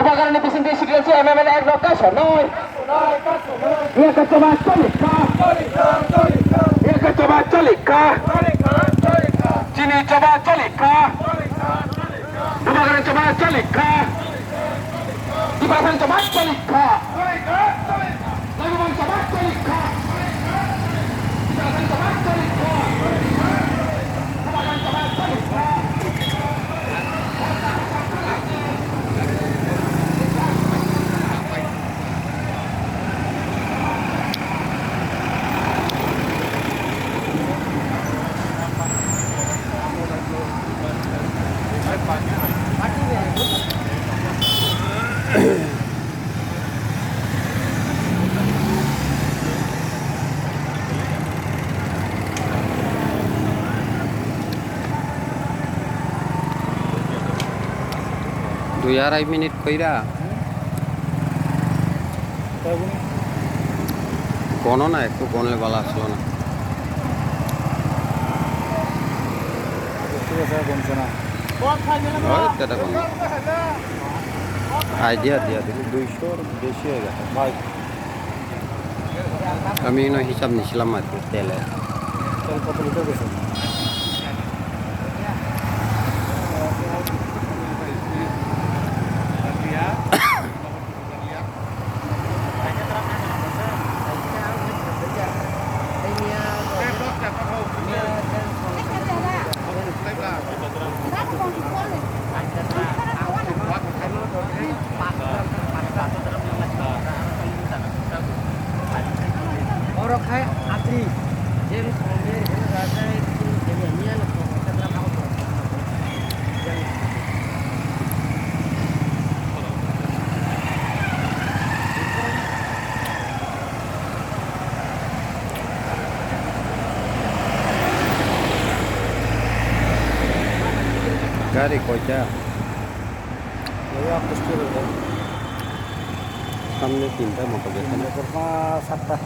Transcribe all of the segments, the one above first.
Propaganda presente security MMN এক location নয় একতবা চলিকা একতবা চলিকা চিনি চবা চলিকা Propaganda চবা চলিকা Propaganda চবা চলিকা Propaganda চবা চলিকা Propaganda চবা চলিকা Propaganda চবা চলিকা দুই আড়াই মিনিট কইরা গণো না একটু গণলে ভালো আসলো না আইডিয়া দিয়া দিল 200 বেশি হয়ে গেছে ভাই আমি হিসাব নিছিলাম আর কি তেল কত লিটার বেশি Orang kaya asli, jadi sumber itu rasa itu jadinya nak setelah kamu tu. Gari kocak Jadi aku setuju. সামনে তিনটা মোটর যেখানে সাতটা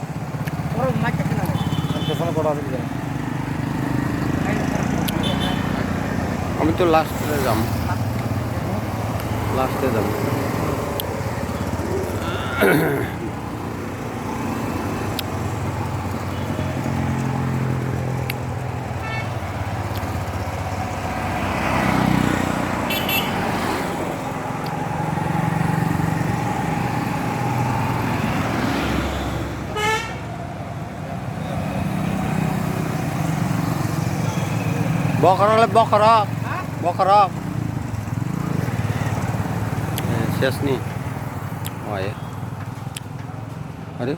orang macam mana? পেছনে কটা আছে কি আমি তো লাস্টে যাব লাস্টে যাব বকরা শেষ নি হয় আরে